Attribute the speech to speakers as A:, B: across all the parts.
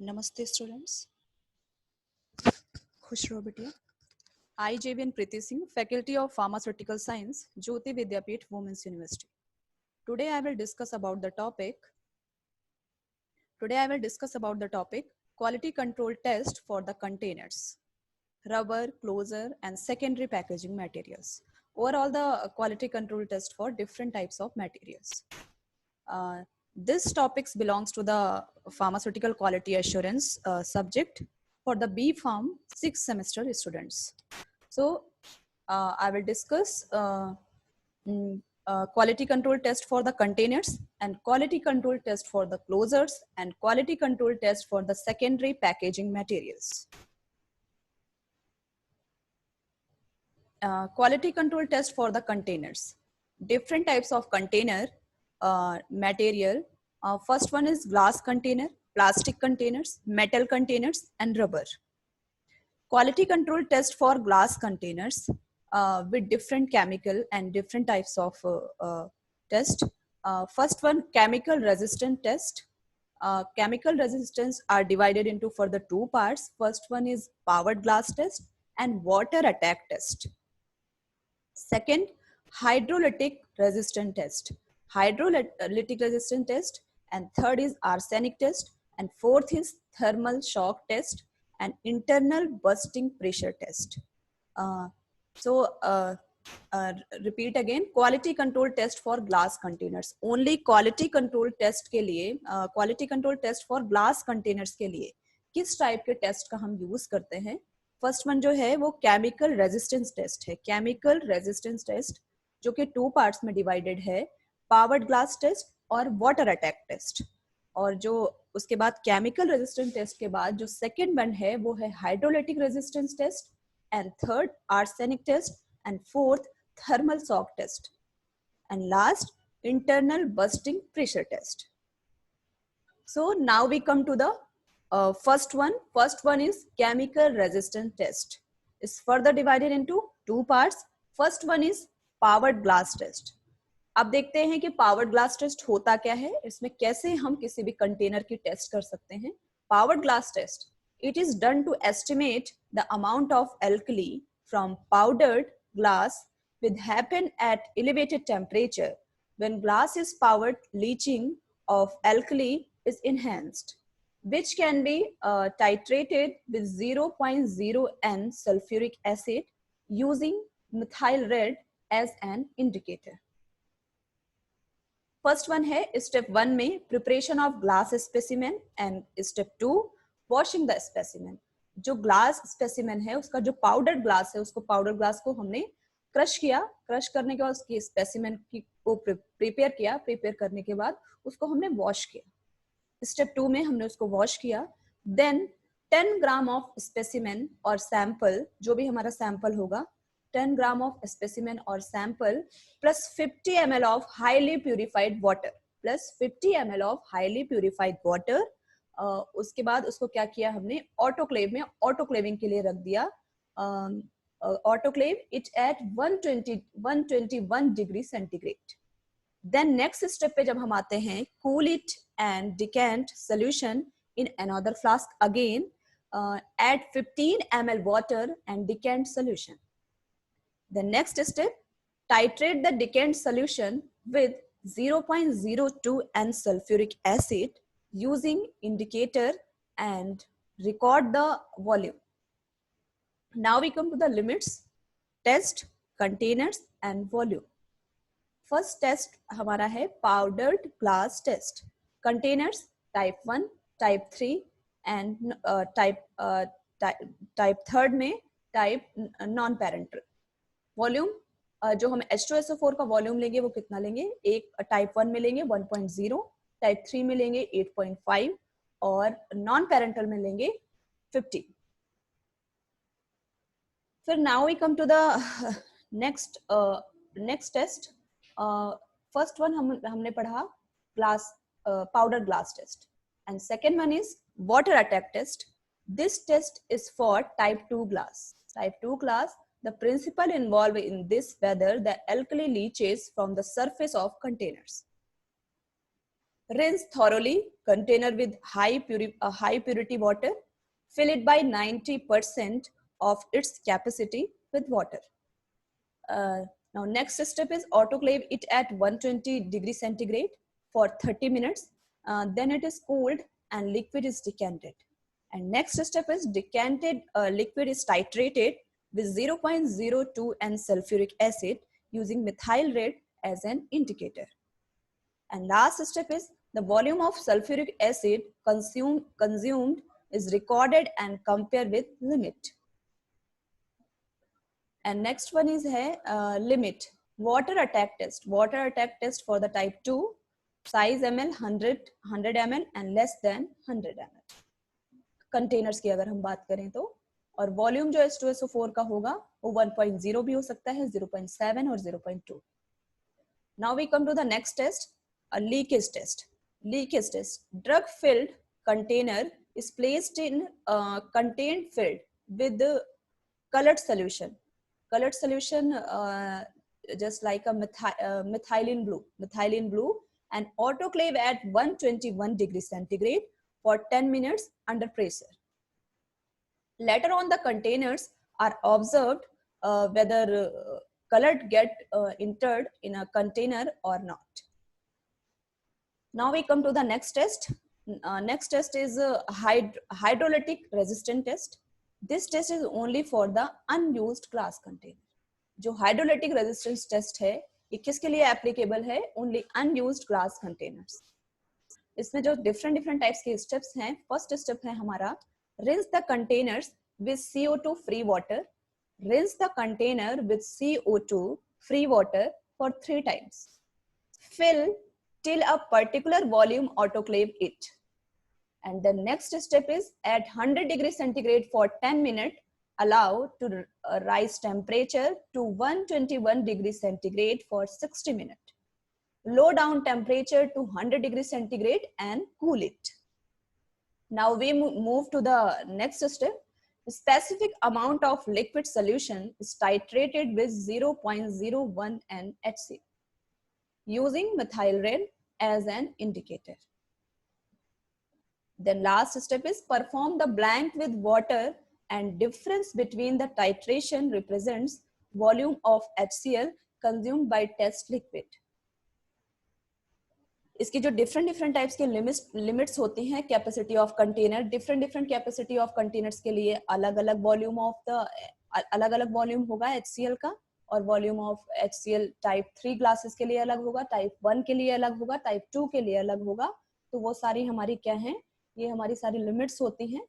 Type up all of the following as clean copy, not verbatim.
A: नमस्ते स्टूडेंट्स, खुश रहो बेटिया। I JVN Preeti Singh, Faculty of Pharmaceutical Science, Jyoti Vidyapeeth Women's University. Today I will discuss about the topic. Quality control test for the containers, rubber, closure, and secondary packaging materials. Overall, the quality control test for different types of materials. This topics belongs to the pharmaceutical quality assurance subject for the B Pharm 6th semester students. So I will discuss quality control test for the containers and quality control test for the closures and quality control test for the secondary packaging materials. Quality control test for the containers. Different types of container material. First one is glass container, plastic containers, metal containers, and rubber. Quality control test for glass containers with different chemical and different types of test. First one, chemical resistant test. Chemical resistance are divided into further two parts. First one is powered glass test and water attack test. Second, hydrolytic resistant test. Hydrolytic resistant test. And third is arsenic test. And fourth is thermal shock test and internal bursting pressure test. Repeat again, quality control test for glass containers. Only quality control test के लिए quality control test for glass containers के लिए किस type के test का हम use करते हैं? फर्स्ट वन जो है वो केमिकल रेजिस्टेंस टेस्ट है. केमिकल रेजिस्टेंस टेस्ट जो कि टू पार्ट्स में डिवाइडेड है, पावर्ड ग्लास टेस्ट और वाटर अटैक टेस्ट. और जो उसके बाद केमिकल रेजिस्टेंस टेस्ट के बाद जो सेकेंड वन है वो है hydrolytic resistance test and third arsenic test and fourth thermal shock test and last internal bursting pressure test. So now we come to the first one. First one is chemical resistance test. It's further divided into two parts. First one is powered glass test. अब देखते हैं कि powered glass test होता क्या है, इसमें कैसे हम किसी भी कंटेनर की टेस्ट कर सकते हैं. Powdered glass test, it is done to estimate the amount of alkali from powdered glass which happen at elevated temperature. When glass is powered, leaching of alkali is enhanced, which can be titrated with 0.0 N sulfuric acid using methyl red as an indicator. First one है step one में preparation of glass specimen and step two washing the specimen. जो glass specimen है उसका जो powder glass है उसको powder glass को हमने क्रश किया. क्रश करने के बाद उसकी स्पेसिमेन की को प्रिपेयर किया. प्रिपेयर करने के बाद उसको हमने वॉश किया. स्टेप टू में हमने उसको वॉश किया. देन 10 ग्राम ऑफ स्पेसिमेन और सैंपल, जो भी हमारा सैंपल होगा, 10 ग्राम ऑफ स्पेसिमेन और sample plus 50 ml of highly purified water plus 50 ml of highly purified water. उसके बाद उसको क्या किया हमने, ऑटोक्लेव में ऑटोक्लेविंग के लिए रख दिया. Autoclave it at 121 degree centigrade. Then next step पे जब हम आते हैं, cool it and decant solution in another flask again at 15 ml water and decant solution. The next step, titrate the decant solution with 0.02 N sulfuric acid using indicator and record the volume. Now we come to the limits, test, containers and volume. First test हमारा है powdered glass test. Containers type 1, type 3 and type third में type non-parental. Volume जो हम H2SO4 का volume लेंगे वो कितना लेंगे, एक टाइप 1 में लेंगे 1.0, टाइप 3 में लेंगे 8.5 और नॉन पेरेंटल में लेंगे 50. फिर now we come to the next test. First one हमने पढ़ा glass powder glass test and second one is water attack test. This test is for type 2 glass. Type 2 glass, the principle involved in this whether the alkali leaches from the surface of containers. Rinse thoroughly container with high purity water. Fill it by 90% of its capacity with water. Now next step is autoclave it at 120 degrees centigrade for 30 minutes. Then it is cooled and liquid is decanted. And next step is decanted liquid is titrated with 0.02 and sulfuric acid using methyl red as an indicator. And last step is the volume of sulfuric acid consumed is recorded and compared with limit. And next one is limit. Water attack test. Water attack test for the type 2. Size ml 100 ml and less than 100 ml. Containers की अगर हम बात करें तो, और volume जो H2SO4 का होगा वो 1.0 भी हो सकता है, 0.7 और 0.2. Now we come to the next test, a leakage test. Leakage test. Drug filled container is placed in contained filled with the colored solution. Colored solution just like a methylene blue, and autoclave at 121 degrees centigrade for 10 minutes under pressure. Later on, the containers are observed whether colored get entered in a container or not. Now we come to the next test. Next test is a hydrolytic resistant test. This test is only for the unused glass container. जो hydrolytic resistance test है, ये किसके लिए applicable है? Only unused glass containers. इसमें जो different types के steps हैं, first step है हमारा rinse the containers with CO2 free water. Rinse the container with CO2 free water for 3 times. Fill till a particular volume, autoclave it. And the next step is at 100 degrees centigrade for 10 minutes, allow to rise temperature to 121 degrees centigrade for 60 minutes. Low down temperature to 100 degrees centigrade and cool it. Now we move to the next step. The specific amount of liquid solution is titrated with 0.01 NHC using methyl red as an indicator. Then last step is perform the blank with water, and difference between the titration represents volume of HCl consumed by test liquid. इसकी जो different types के limits होती हैं, capacity of container, different capacity of containers के लिए अलग-अलग volume होगा HCl का, और volume of HCl type 3 glasses के लिए अलग होगा, type 1 के लिए अलग होगा, type 2 के लिए अलग होगा. तो वो सारी हमारी क्या हैं? ये हमारी सारी लिमिट्स होती हैं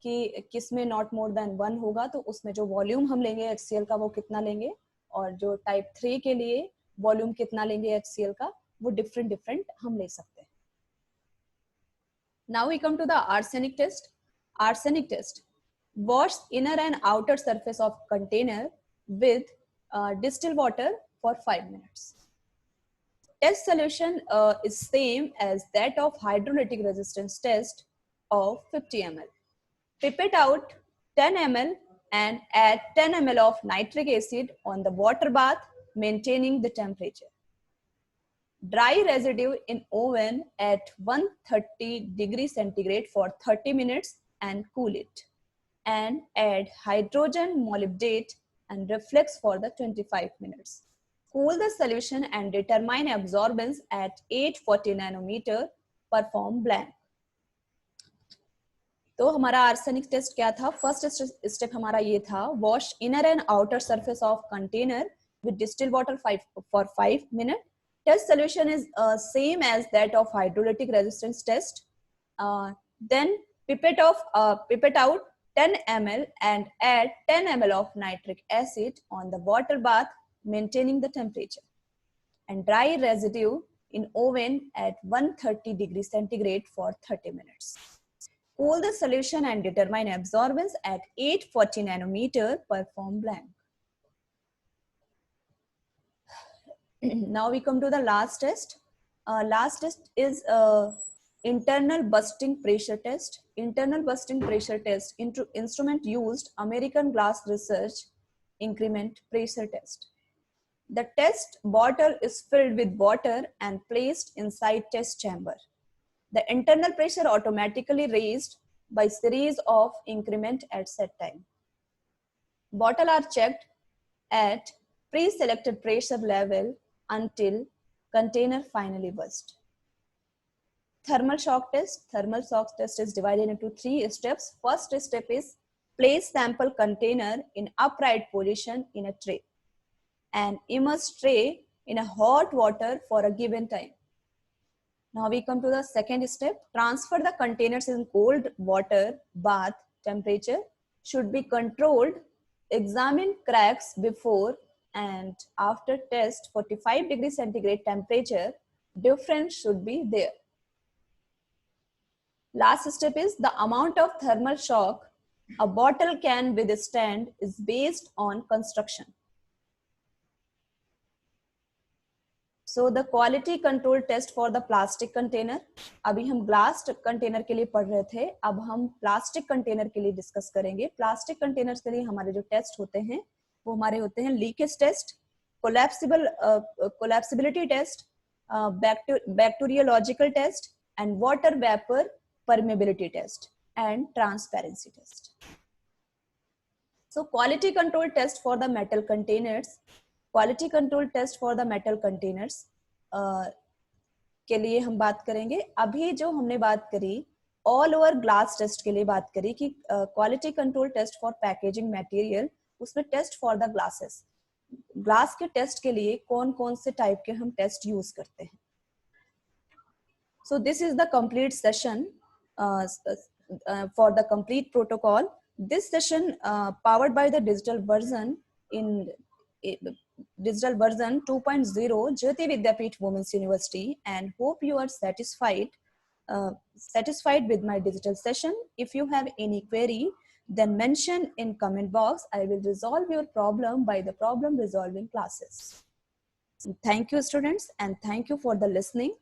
A: कि किसमें नॉट मोर देन 1 होगा, तो उसमें जो वॉल्यूम हम लेंगे HCl का वो कितना लेंगे, और जो टाइप 3 के लिए वॉल्यूम कितना लेंगे HCl का वो डिफरेंट हम ले सकते हैं. Now we come to the arsenic test. Arsenic test. Wash inner and outer surface of container with distilled water for 5 minutes. Test solution is same as that of hydrolytic resistance test of 50 ml. Pipette out 10 ml and add 10 ml of nitric acid on the water bath, maintaining the temperature. Dry residue in oven at 130 degrees centigrade for 30 minutes and cool it. And add hydrogen molybdate and reflex for the 25 minutes. Cool the solution and determine absorbance at 840 nanometer. Perform blank. तो हमारा arsenic test क्या था? First step हमारा ये था, wash inner and outer surface of container with distilled water for 5 minutes. Test solution is same as that of hydrolytic resistance test. Then pipette out 10 ml and add 10 ml of nitric acid on the water bath, maintaining the temperature. And dry residue in oven at 130 degrees centigrade for 30 minutes. Cool the solution and determine absorbance at 840 nanometer. Perform blank. Now we come to the last test. Last test is internal bursting pressure test. Internal bursting pressure test instrument used American Glass Research increment pressure test. The test bottle is filled with water and placed inside test chamber. The internal pressure automatically raised by series of increment at set time. Bottle are checked at pre-selected pressure level until container finally burst. Thermal shock test. Thermal shock test is divided into 3 steps. First step is place sample container in upright position in a tray and immerse tray in a hot water for a given time. Now we come to the second step. Transfer the containers in cold water. Bath temperature should be controlled. Examine cracks before and after test. 45 degrees centigrade temperature difference should be there. Last step is the amount of thermal shock a bottle can withstand is based on construction. So the quality control test for the plastic container. अभी हम glass container के लिए पढ़ रहे थे, अब हम plastic container के लिए डिस्कस करेंगे. प्लास्टिक कंटेनर्स के लिए हमारे जो टेस्ट होते हैं वो हमारे होते हैं leakage test, collapsibility test, bacteriological test and water vapour permeability test and transparency test. So quality control test for the metal containers. Quality control test for the metal containers के लिए हम बात करेंगे. अभी जो हमने बात करी ऑल ओवर ग्लास टेस्ट के लिए बात करी कि quality control test for packaging material, उसमें test for the glasses. Glass के टेस्ट के लिए कौन कौन से टाइप के हम टेस्ट यूज करते हैं. So this is the complete session for the complete protocol. This session powered by the digital version in digital version 2.0 Jyoti Vidyapeeth Women's University, and hope you are satisfied with my digital session. If you have any query, then mention in comment box. I will resolve your problem by the problem resolving classes. Thank you students, and thank you for the listening.